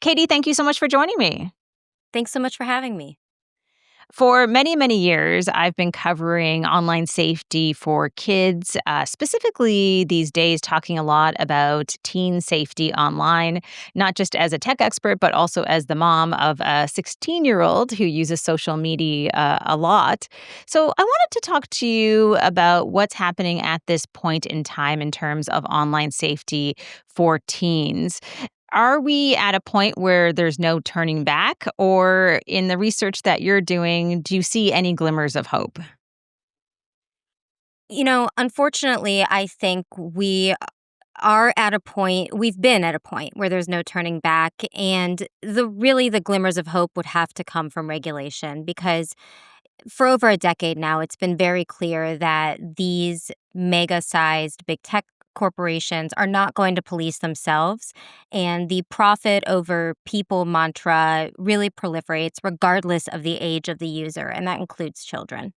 Katie, thank you so much for joining me. Thanks so much for having me. For many, many years, I've been covering online safety for kids, specifically these days, talking a lot about teen safety online, not just as a tech expert, but also as the mom of a 16-year-old who uses social media a lot. So I wanted to talk to you about what's happening at this point in time in terms of online safety for teens. Are we at a point where there's no turning back? Or in the research that you're doing, do you see any glimmers of hope? Unfortunately, I think we've been at a point where there's no turning back. And the glimmers of hope would have to come from regulation because for over a decade now, it's been very clear that these mega sized big tech corporations are not going to police themselves. And the profit over people mantra really proliferates regardless of the age of the user, and that includes children.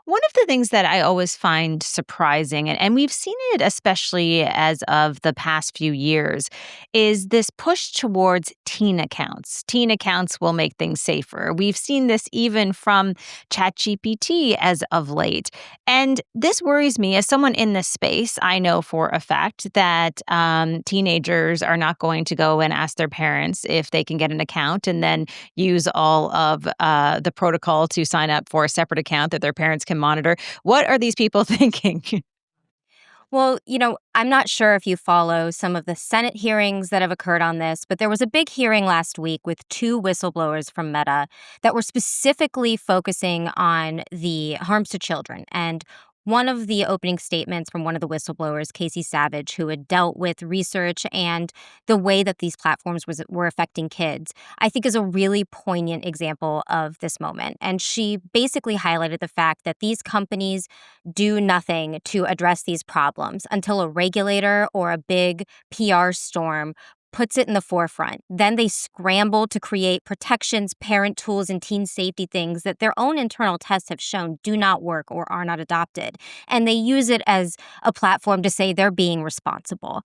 One of the things that I always find surprising, and we've seen it especially as of the past few years, is this push towards teen accounts. Teen accounts will make things safer. We've seen this even from ChatGPT as of late. And this worries me as someone in this space. I know for a fact that teenagers are not going to go and ask their parents if they can get an account and then use all of the protocol to sign up for a separate account that their parents can monitor. What are these people thinking? Well, I'm not sure if you follow some of the Senate hearings that have occurred on this, but there was a big hearing last week with two whistleblowers from Meta that were specifically focusing on the harms to children. And one of the opening statements from one of the whistleblowers, Casey Savage, who had dealt with research and the way that these platforms were affecting kids, I think is a really poignant example of this moment. And she basically highlighted the fact that these companies do nothing to address these problems until a regulator or a big PR storm puts it in the forefront. Then they scramble to create protections, parent tools, and teen safety things that their own internal tests have shown do not work or are not adopted. And they use it as a platform to say they're being responsible.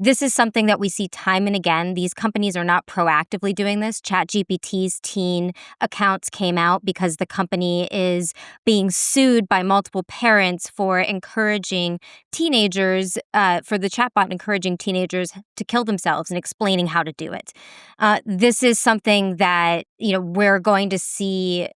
This is something that we see time and again. These companies are not proactively doing this. ChatGPT's teen accounts came out because the company is being sued by multiple parents for encouraging teenagers, for the chatbot encouraging teenagers to kill themselves and explaining how to do it. This is something that, we're going to see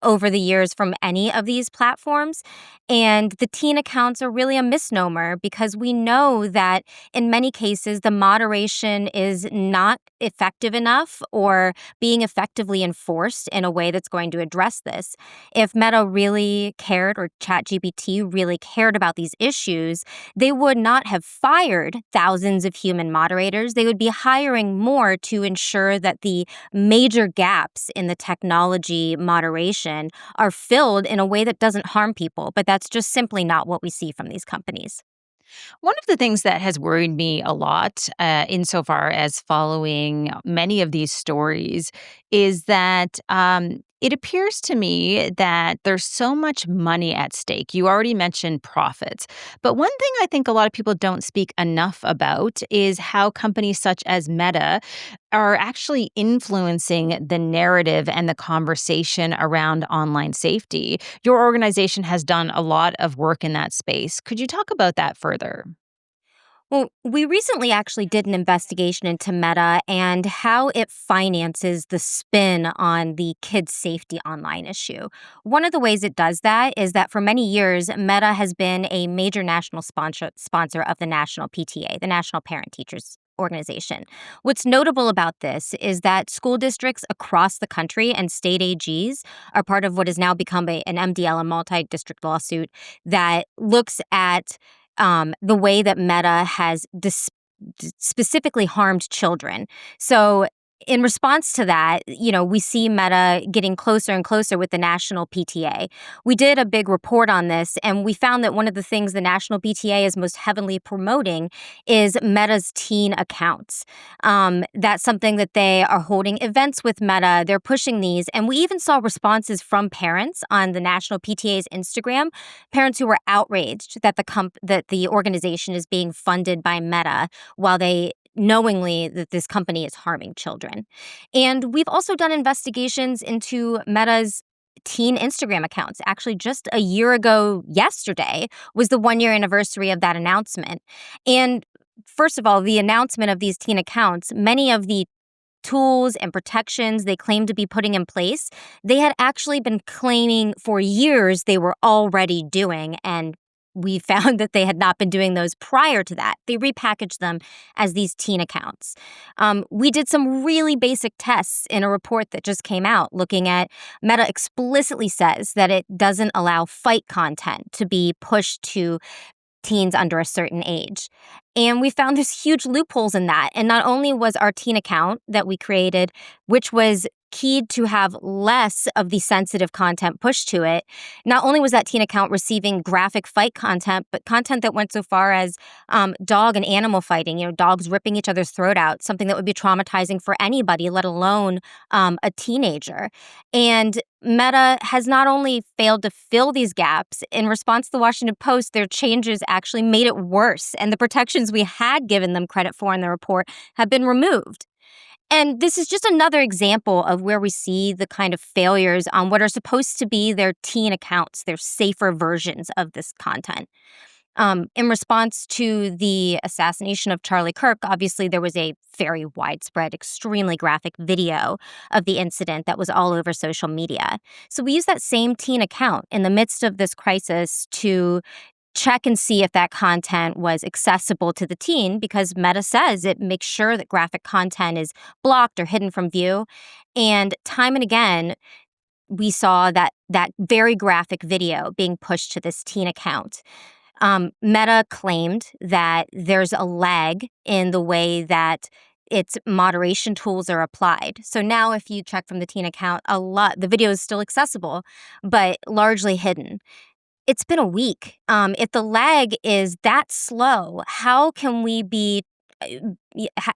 over the years from any of these platforms. And the teen accounts are really a misnomer because we know that in many cases, the moderation is not effective enough or being effectively enforced in a way that's going to address this. If Meta really cared or ChatGPT really cared about these issues, they would not have fired thousands of human moderators. They would be hiring more to ensure that the major gaps in the technology moderation are filled in a way that doesn't harm people. But that's just simply not what we see from these companies. One of the things that has worried me a lot, insofar as following many of these stories, is that it appears to me that there's so much money at stake. You already mentioned profits. But one thing I think a lot of people don't speak enough about is how companies such as Meta are actually influencing the narrative and the conversation around online safety. Your organization has done a lot of work in that space. Could you talk about that further? Well, we recently actually did an investigation into Meta and how it finances the spin on the kids' safety online issue. One of the ways it does that is that for many years, Meta has been a major national sponsor of the National PTA, the National Parent Teachers Organization. What's notable about this is that school districts across the country and state AGs are part of what has now become an MDL, a multi-district lawsuit that looks at the way that Meta has specifically harmed children. So in response to that, we see Meta getting closer and closer with the National PTA. We did a big report on this, and we found that one of the things the National PTA is most heavily promoting is Meta's teen accounts. That's something that they are holding events with Meta. They're pushing these, and we even saw responses from parents on the National PTA's Instagram, parents who were outraged that that the organization is being funded by Meta while they knowingly that this company is harming children. And we've also done investigations into Meta's teen Instagram accounts. Actually, just a year ago yesterday was the 1 year anniversary of that announcement. And first of all, the announcement of these teen accounts, many of the tools and protections they claim to be putting in place, they had actually been claiming for years they were already doing. And we found that they had not been doing those prior to that. They repackaged them as these teen accounts. We did some really basic tests in a report that just came out looking at Meta explicitly says that it doesn't allow fight content to be pushed to teens under a certain age. And we found there's huge loopholes in that. And not only was our teen account that we created, which was keyed to have less of the sensitive content pushed to it, not only was that teen account receiving graphic fight content, but content that went so far as dog and animal fighting, dogs ripping each other's throat out, something that would be traumatizing for anybody, let alone a teenager. And Meta has not only failed to fill these gaps, in response to the Washington Post, their changes actually made it worse, and the protections we had given them credit for in the report have been removed. And this is just another example of where we see the kind of failures on what are supposed to be their teen accounts, their safer versions of this content. In response to the assassination of Charlie Kirk, obviously there was a very widespread, extremely graphic video of the incident that was all over social media. So we used that same teen account in the midst of this crisis to check and see if that content was accessible to the teen, because Meta says it makes sure that graphic content is blocked or hidden from view. And time and again, we saw that very graphic video being pushed to this teen account. Meta claimed that there's a lag in the way that its moderation tools are applied. So now if you check from the teen account, the video is still accessible, but largely hidden. It's been a week. If the lag is that slow, how can we be,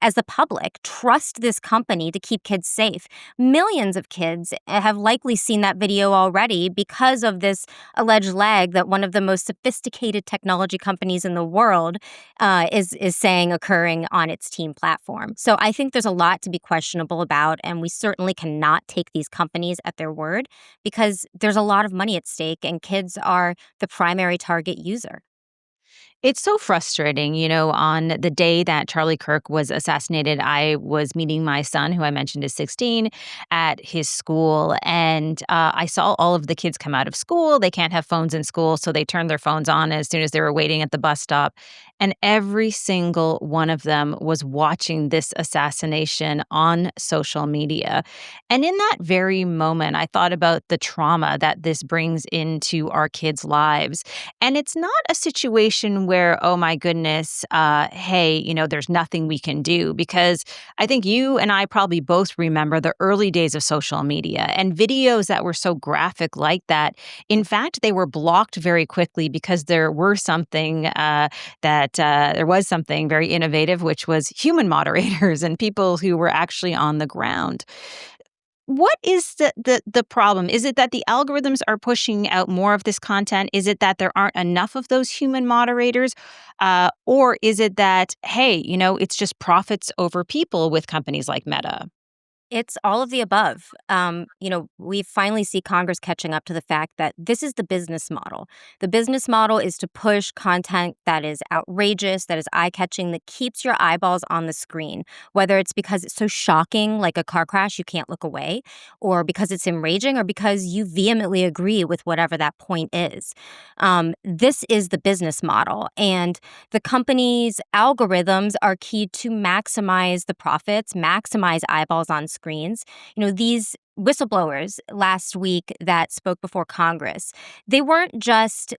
as the public, trust this company to keep kids safe? Millions of kids have likely seen that video already because of this alleged lag that one of the most sophisticated technology companies in the world is saying occurring on its teen platform. So I think there's a lot to be questionable about, and we certainly cannot take these companies at their word because there's a lot of money at stake, and kids are the primary target user. It's so frustrating. On the day that Charlie Kirk was assassinated, I was meeting my son, who I mentioned is 16, at his school. And I saw all of the kids come out of school. They can't have phones in school, so they turned their phones on as soon as they were waiting at the bus stop. And every single one of them was watching this assassination on social media. And in that very moment, I thought about the trauma that this brings into our kids' lives. And it's not a situation where, oh my goodness, hey, there's nothing we can do. Because I think you and I probably both remember the early days of social media and videos that were so graphic like that. In fact, they were blocked very quickly because there was something very innovative, which was human moderators and people who were actually on the ground. What is the problem? Is it that the algorithms are pushing out more of this content? Is it that there aren't enough of those human moderators? Or is it that, hey, it's just profits over people with companies like Meta? It's all of the above. We finally see Congress catching up to the fact that this is the business model. The business model is to push content that is outrageous, that is eye-catching, that keeps your eyeballs on the screen, whether it's because it's so shocking, like a car crash, you can't look away, or because it's enraging, or because you vehemently agree with whatever that point is. This is the business model, and the company's algorithms are keyed to maximize the profits, maximize eyeballs on screens. These whistleblowers last week that spoke before Congress, they weren't just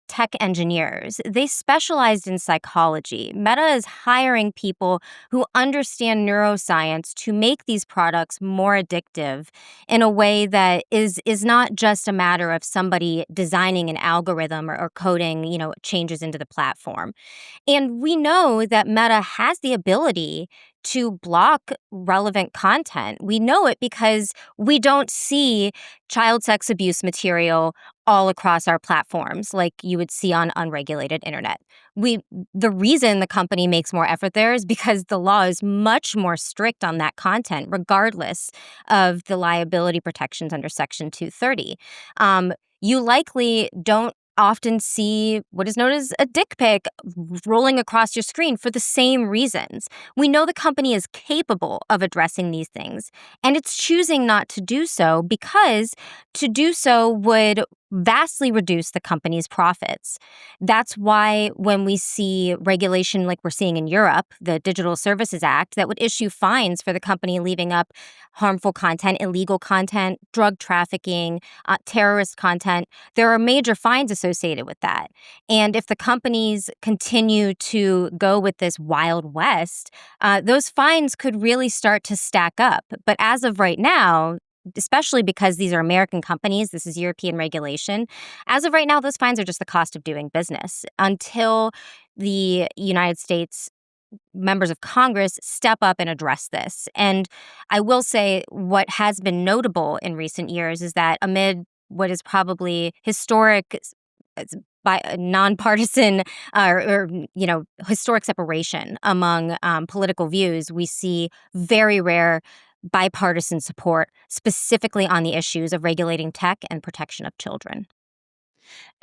tech engineers. They specialized in psychology. Meta is hiring people who understand neuroscience to make these products more addictive in a way that is not just a matter of somebody designing an algorithm or coding, changes into the platform. And we know that Meta has the ability to block relevant content. We know it because we don't see child sex abuse material all across our platforms like you would see on unregulated internet. We the reason the company makes more effort there is because the law is much more strict on that content regardless of the liability protections under section 230. You likely don't often see what is known as a dick pic rolling across your screen for the same reasons. We know the company is capable of addressing these things, and it's choosing not to do so because to do so would vastly reduce the company's profits. That's why when we see regulation like we're seeing in Europe, the Digital Services Act, that would issue fines for the company leaving up harmful content, illegal content, drug trafficking, terrorist content, there are major fines associated with that. And if the companies continue to go with this Wild West, those fines could really start to stack up. But as of right now, especially because these are American companies, this is European regulation. As of right now, those fines are just the cost of doing business until the United States members of Congress step up and address this. And I will say what has been notable in recent years is that amid what is probably historic by a nonpartisan historic separation among political views, we see very rare bipartisan support, specifically on the issues of regulating tech and protection of children.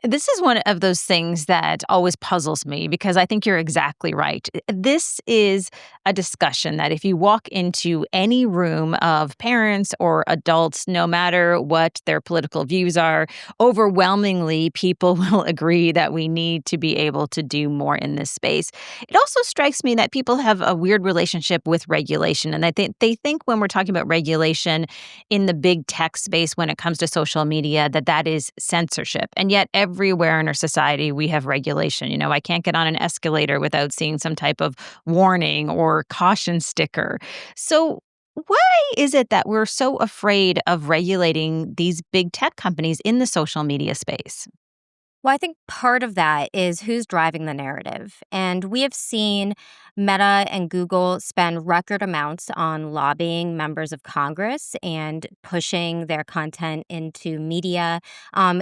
This is one of those things that always puzzles me because I think you're exactly right. This is a discussion that if you walk into any room of parents or adults, no matter what their political views are, overwhelmingly people will agree that we need to be able to do more in this space. It also strikes me that people have a weird relationship with regulation, and they think when we're talking about regulation in the big tech space when it comes to social media that is censorship. And yet everywhere in our society we have regulation. I can't get on an escalator without seeing some type of warning or caution sticker. So why is it that we're so afraid of regulating these big tech companies in the social media space? Well, I think part of that is who's driving the narrative. And we have seen Meta and Google spend record amounts on lobbying members of Congress and pushing their content into media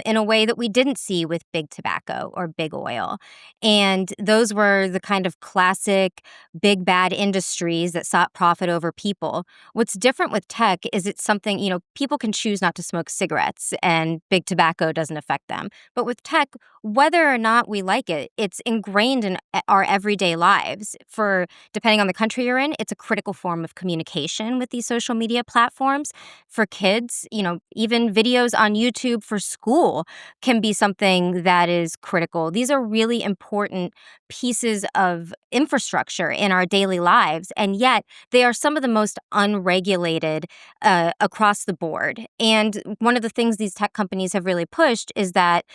in a way that we didn't see with big tobacco or big oil. And those were the kind of classic big bad industries that sought profit over people. What's different with tech is it's something, people can choose not to smoke cigarettes and big tobacco doesn't affect them. But with tech, whether or not we like it, it's ingrained in our everyday lives. For depending on the country you're in, it's a critical form of communication with these social media platforms. For kids, even videos on YouTube for school can be something that is critical. These are really important pieces of infrastructure in our daily lives, and yet they are some of the most unregulated across the board. And one of the things these tech companies have really pushed is that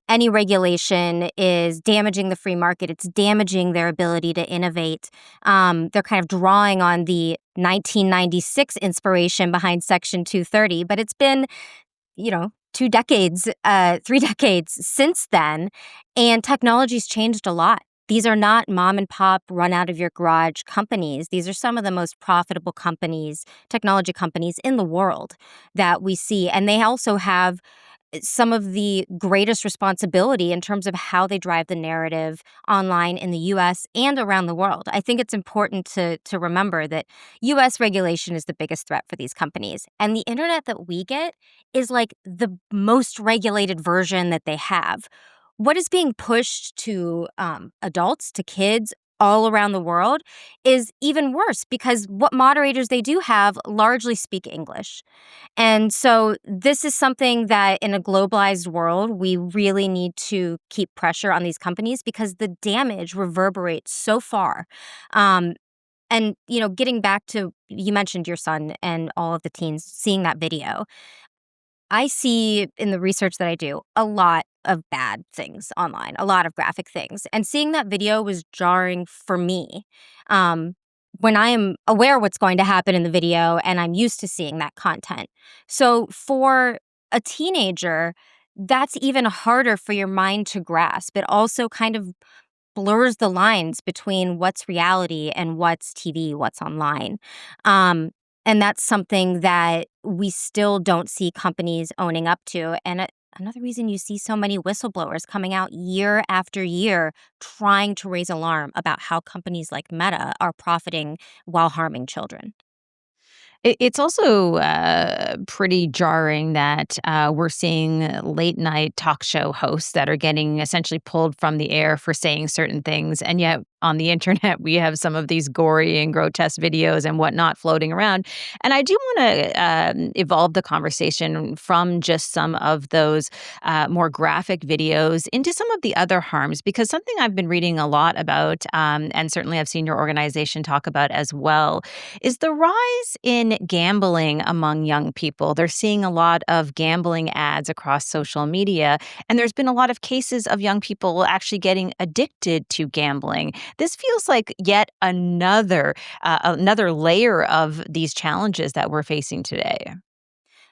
any regulation is damaging the free market. It's damaging their ability to innovate. They're kind of drawing on the 1996 inspiration behind Section 230, but it's been, 2 decades, 3 decades since then, and technology's changed a lot. These are not mom and pop, run out of your garage companies. These are some of the most profitable companies, technology companies in the world that we see. And they also have some of the greatest responsibility in terms of how they drive the narrative online in the US and around the world. I think it's important to remember that US regulation is the biggest threat for these companies. And the internet that we get is like the most regulated version that they have. What is being pushed to adults, to kids, all around the world is even worse because what moderators they do have largely speak English. And so this is something that in a globalized world, we really need to keep pressure on these companies because the damage reverberates so far. And, getting back to, you mentioned your son and all of the teens seeing that video. I see in the research that I do a lot of bad things online, a lot of graphic things. And seeing that video was jarring for me. When I am aware what's going to happen in the video and I'm used to seeing that content. So for a teenager, that's even harder for your mind to grasp. It also kind of blurs the lines between what's reality and what's TV, what's online. Um, and that's something that we still don't see companies owning up to. And another reason you see so many whistleblowers coming out year after year trying to raise alarm about how companies like Meta are profiting while harming children. It's also pretty jarring that we're seeing late night talk show hosts that are getting essentially pulled from the air for saying certain things. And yet on the internet, we have some of these gory and grotesque videos and whatnot floating around. And I do want to evolve the conversation from just some of those more graphic videos into some of the other harms, because something I've been reading a lot about, and certainly I've seen your organization talk about as well, is the rise in gambling among young people. They're seeing a lot of gambling ads across social media, and there's been a lot of cases of young people actually getting addicted to gambling. This feels like yet another layer of these challenges that we're facing today.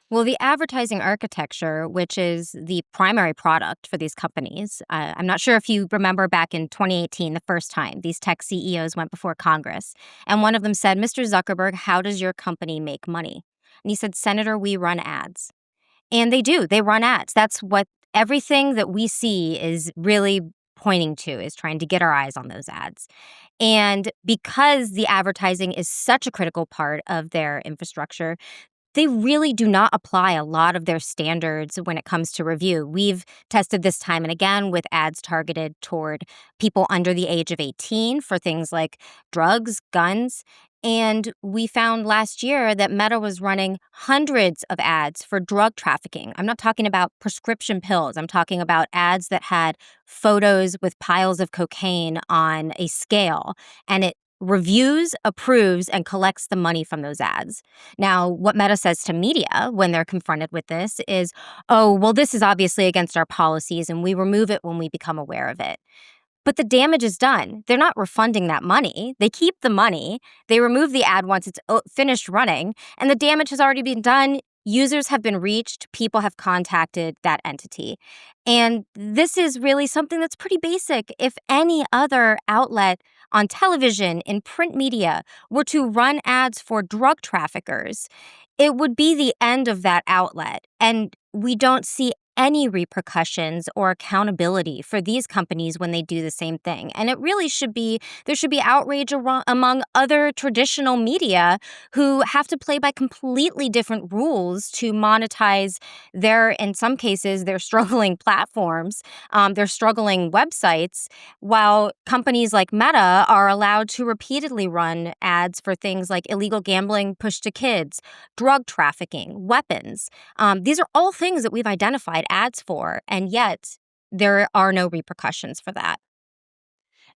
Well, the advertising architecture, which is the primary product for these companies, I'm not sure if you remember back in 2018, the first time these tech CEOs went before Congress. And one of them said, Mr. Zuckerberg, how does your company make money? And he said, Senator, we run ads. And they do, they run ads. That's what everything that we see is really pointing to, is trying to get our eyes on those ads. And because the advertising is such a critical part of their infrastructure, they really do not apply a lot of their standards when it comes to review. We've tested this time and again with ads targeted toward people under the age of 18 for things like drugs, guns. And we found last year that Meta was running hundreds of ads for drug trafficking. I'm not talking about prescription pills. I'm talking about ads that had photos with piles of cocaine on a scale. And it reviews, approves, and collects the money from those ads. Now, what Meta says to media when they're confronted with this is, oh, well, this is obviously against our policies and we remove it when we become aware of it. But the damage is done. They're not refunding that money. They keep the money. They remove the ad once it's finished running, and the damage has already been done. Users have been reached. People have contacted that entity. And this is really something that's pretty basic. If any other outlet on television, in print media, were to run ads for drug traffickers, it would be the end of that outlet. And we don't see any repercussions or accountability for these companies when they do the same thing. And it really should be, there should be outrage among other traditional media who have to play by completely different rules to monetize their, in some cases, their struggling platforms, their struggling websites, while companies like Meta are allowed to repeatedly run ads for things like illegal gambling pushed to kids, drug trafficking, weapons. These are all things that we've identified ads for, and yet there are no repercussions for that.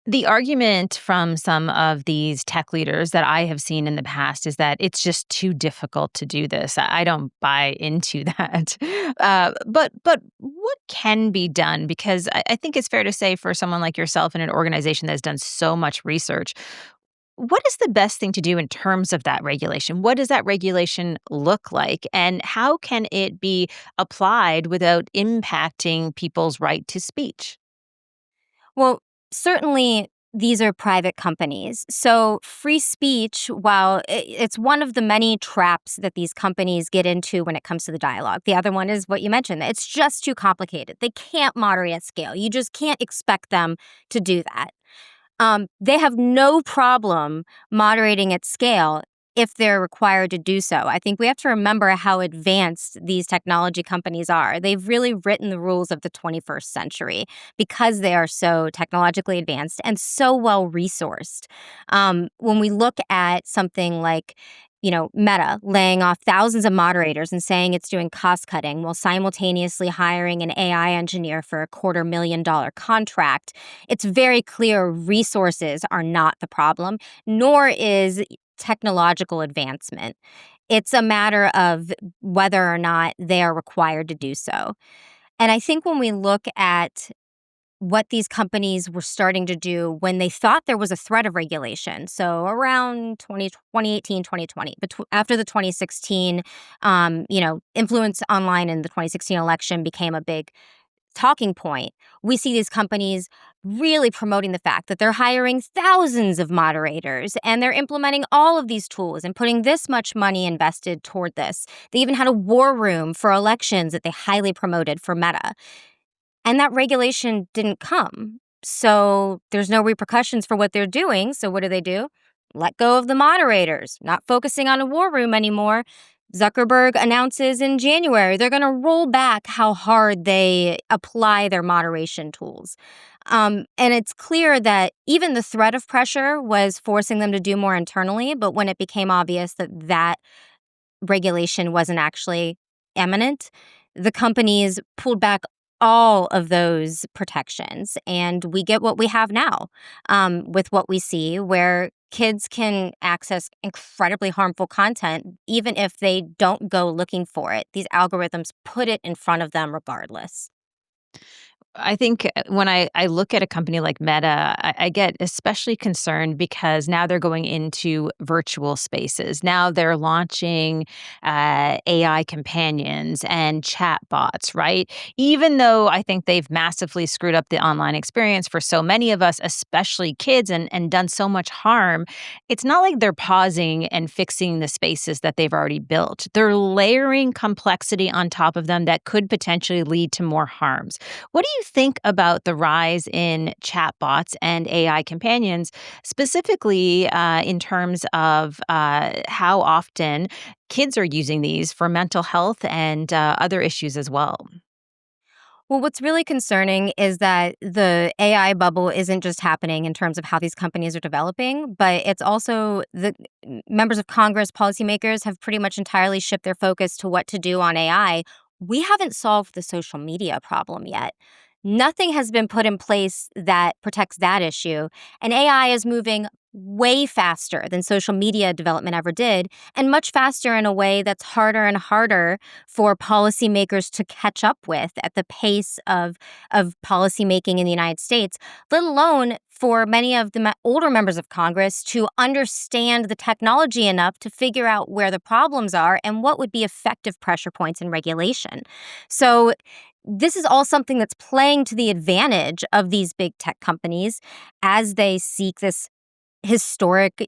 The argument from some of these tech leaders that I have seen in the past is that it's just too difficult to do this. I don't buy into that. But what can be done? Because I think it's fair to say for someone like yourself in an organization that's done so much research, what is the best thing to do in terms of that regulation? What does that regulation look like? And how can it be applied without impacting people's right to speech? Well, certainly these are private companies. So free speech, while it's one of the many traps that these companies get into when it comes to the dialogue. The other one is what you mentioned. It's just too complicated. They can't moderate at scale. You just can't expect them to do that. They have no problem moderating at scale if they're required to do so. I think we have to remember how advanced these technology companies are. They've really written the rules of the 21st century because they are so technologically advanced and so well resourced. When we look at something like Meta laying off thousands of moderators and saying it's doing cost cutting while simultaneously hiring an AI engineer for a $250,000 contract, it's very clear resources are not the problem, nor is technological advancement. It's a matter of whether or not they are required to do so. And I think when we look at what these companies were starting to do when they thought there was a threat of regulation. So around 2018, 2020, after the 2016, influence online in the 2016 election became a big talking point. We see these companies really promoting the fact that they're hiring thousands of moderators and they're implementing all of these tools and putting this much money invested toward this. They even had a war room for elections that they highly promoted for Meta. And that regulation didn't come. So there's no repercussions for what they're doing. So what do? Let go of the moderators, not focusing on a war room anymore. Zuckerberg announces in January they're going to roll back how hard they apply their moderation tools. And it's clear that even the threat of pressure was forcing them to do more internally. But when it became obvious that that regulation wasn't actually imminent, the companies pulled back all of those protections. And we get what we have now with what we see, where kids can access incredibly harmful content, even if they don't go looking for it. These algorithms put it in front of them regardless. I think when I look at a company like Meta, I get especially concerned because now they're going into virtual spaces. Now they're launching AI companions and chatbots, right? Even though I think they've massively screwed up the online experience for so many of us, especially kids, and done so much harm, it's not like they're pausing and fixing the spaces that they've already built. They're layering complexity on top of them that could potentially lead to more harms. What do you think about the rise in chatbots and AI companions, specifically in terms of how often kids are using these for mental health and other issues as well? Well, what's really concerning is that the AI bubble isn't just happening in terms of how these companies are developing, but it's also the members of Congress, policymakers have pretty much entirely shifted their focus to what to do on AI. We haven't solved the social media problem yet. Nothing has been put in place that protects that issue. And AI is moving way faster than social media development ever did, and much faster in a way that's harder and harder for policymakers to catch up with at the pace of policymaking in the United States, let alone for many of the older members of Congress to understand the technology enough to figure out where the problems are and what would be effective pressure points in regulation. So this is all something that's playing to the advantage of these big tech companies as they seek this historic,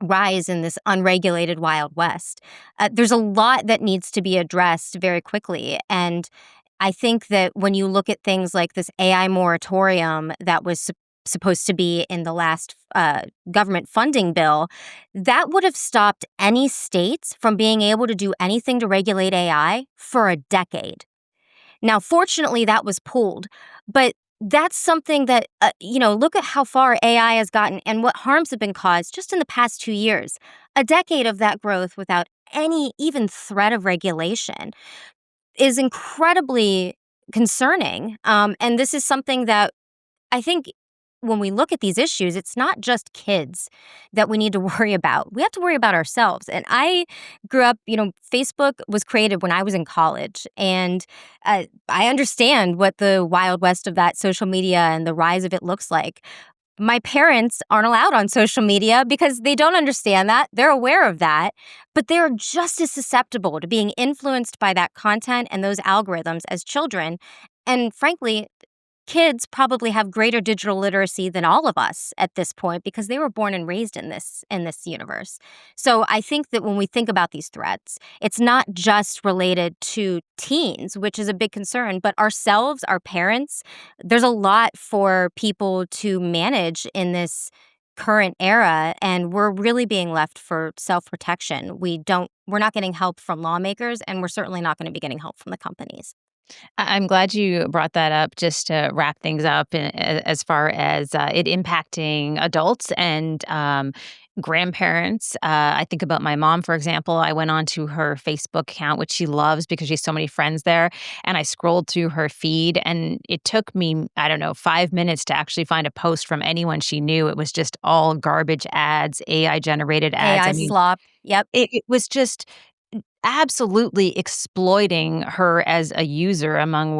rise in this unregulated Wild West. There's a lot that needs to be addressed very quickly. And I think that when you look at things like this AI moratorium that was supposed to be in the last government funding bill, that would have stopped any states from being able to do anything to regulate AI for a decade. Now, fortunately, that was pulled, but that's something that, look at how far AI has gotten and what harms have been caused just in the past 2 years. A decade of that growth without any even threat of regulation is incredibly concerning. And this is something that I think when we look at these issues, it's not just kids that we need to worry about. We have to worry about ourselves. And I grew up, Facebook was created when I was in college. And I understand what the wild west of that social media and the rise of it looks like. My parents aren't allowed on social media because they don't understand that. They're aware of that, but they're just as susceptible to being influenced by that content and those algorithms as children. And frankly, kids probably have greater digital literacy than all of us at this point because they were born and raised in this universe. So I think that when we think about these threats, it's not just related to teens, which is a big concern, but ourselves, our parents. There's a lot for people to manage in this current era, and we're really being left for self-protection. We're not getting help from lawmakers, and we're certainly not going to be getting help from the companies. I'm glad you brought that up just to wrap things up as far as it impacting adults and grandparents. I think about my mom, for example. I went onto her Facebook account, which she loves because she has so many friends there. And I scrolled through her feed, and it took me, I don't know, 5 minutes to actually find a post from anyone she knew. It was just all garbage ads, AI generated ads. AI I mean, slop. Yep. it was just absolutely exploiting her as a user among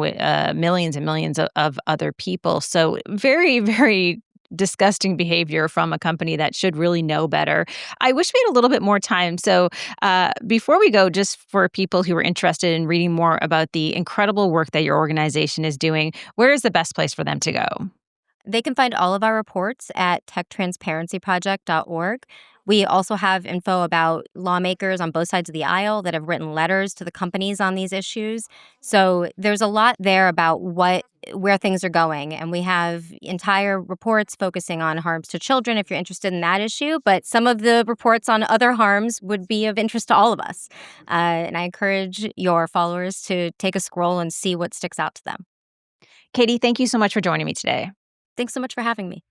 millions and millions of other people. So very, very disgusting behavior from a company that should really know better. I wish we had a little bit more time. So, before we go, just for people who are interested in reading more about the incredible work that your organization is doing, where is the best place for them to go? They can find all of our reports at techtransparencyproject.org. We also have info about lawmakers on both sides of the aisle that have written letters to the companies on these issues. So there's a lot there about where things are going, and we have entire reports focusing on harms to children if you're interested in that issue, but some of the reports on other harms would be of interest to all of us. And I encourage your followers to take a scroll and see what sticks out to them. Katie, thank you so much for joining me today. Thanks so much for having me.